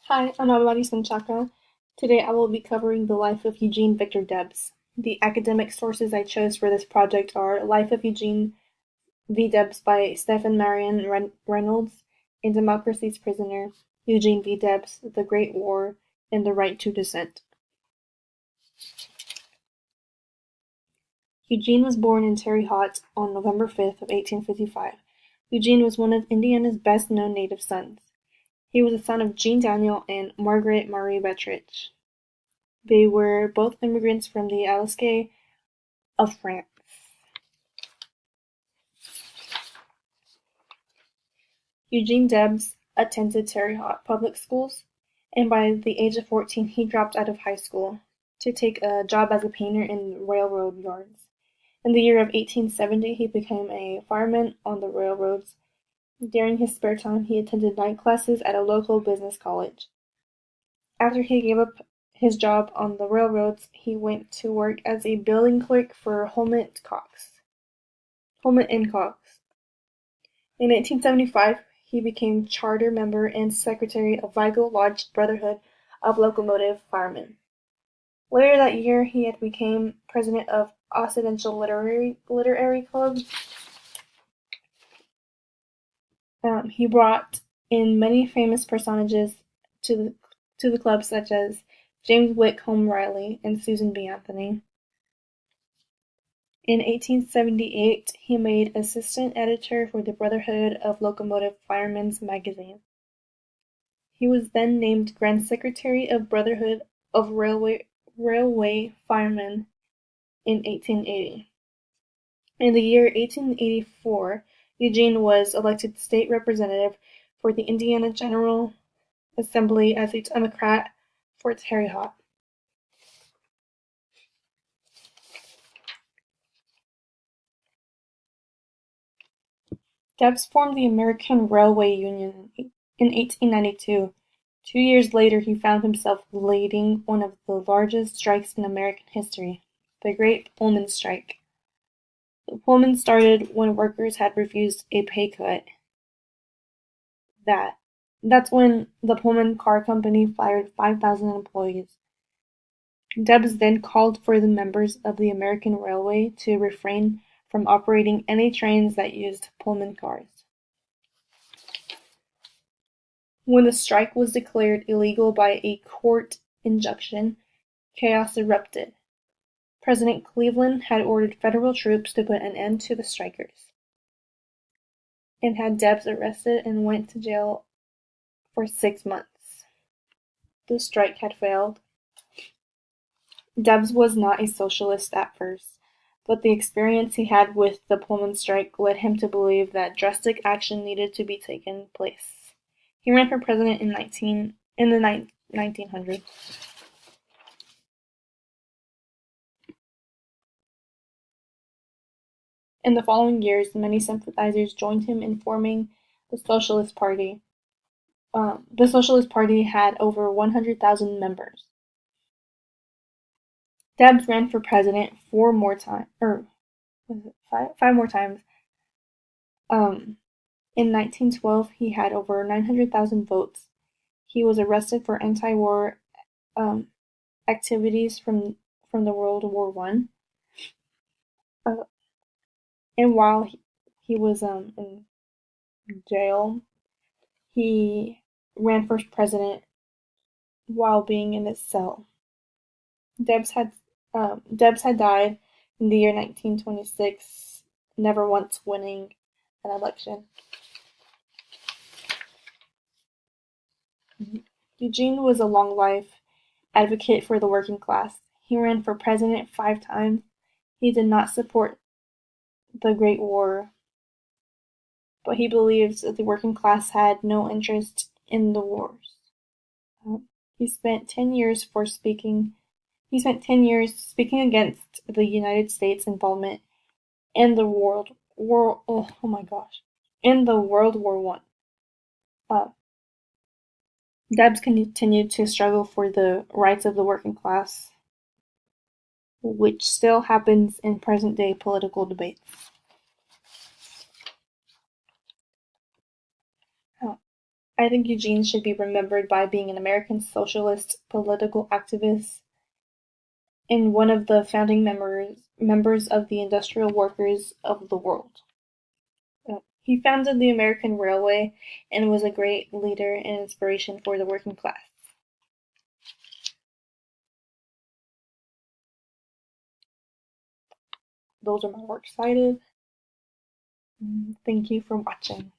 Hi, I'm Amari Sanchaka. Today I will be covering the life of Eugene Victor Debs. The academic sources I chose for this project are Life of Eugene V. Debs by Stephen Marion Reynolds, and Democracy's Prisoner, Eugene V. Debs, The Great War, and The Right to Dissent. Eugene was born in Terre Haute on November 5th of 1855. Eugene was one of Indiana's best-known native sons. He was the son of Jean Daniel and Margaret Marie Bettridge. They were both immigrants from the Alsace of France. Eugene Debs attended Terre Haute public schools, and by the age of 14 he dropped out of high school to take a job as a painter in railroad yards. In the year of 1870 he became a fireman on the railroads. During his spare time he attended night classes at a local business college. After he gave up his job on the railroads, he went to work as a building clerk for Holman and Cox. In 1875, he became charter member and secretary of Vigo Lodge Brotherhood of Locomotive Firemen. Later that year, he had become president of Occidental Literary Club. He brought in many famous personages to the club, such as James Whitcomb Riley and Susan B. Anthony. In 1878, he made assistant editor for the Brotherhood of Locomotive Firemen's magazine. He was then named Grand Secretary of Brotherhood of Railway Firemen in 1880. In the year 1884, Eugene was elected state representative for the Indiana General Assembly as a Democrat for Terre Haute. Debs formed the American Railway Union in 1892. 2 years later, he found himself leading one of the largest strikes in American history, the Great Pullman Strike. The Pullman started when workers had refused a pay cut. That's when the Pullman Car Company fired 5,000 employees. Debs then called for the members of the American Railway to refrain from operating any trains that used Pullman cars. When the strike was declared illegal by a court injunction, chaos erupted. President Cleveland had ordered federal troops to put an end to the strikers, and had Debs arrested and went to jail for 6 months. The strike had failed. Debs was not a socialist at first, but the experience he had with the Pullman strike led him to believe that drastic action needed to be taken place. He ran for president in the 1900s. In the following years, many sympathizers joined him in forming the Socialist Party. The Socialist Party had over 100,000 members. Debs ran for president 5 more times. In 1912, he had over 900,000 votes. He was arrested for anti-war activities from the World War One. And while he was in jail, he ran for president while being in his cell. Debs had died in the year 1926, never once winning an election. Eugene was a long-life advocate for the working class. He ran for president 5 times. He did not support the Great War, but he believed that the working class had no interest in the wars. He spent 10 years speaking against the United States involvement in the World War One. Debs continued to struggle for the rights of the working class, which still happens in present-day political debates. I think Eugene should be remembered by being an American socialist political activist and one of the founding members of the Industrial Workers of the World. He founded the American Railway and was a great leader and inspiration for the working class. Those are my works cited. Thank you for watching.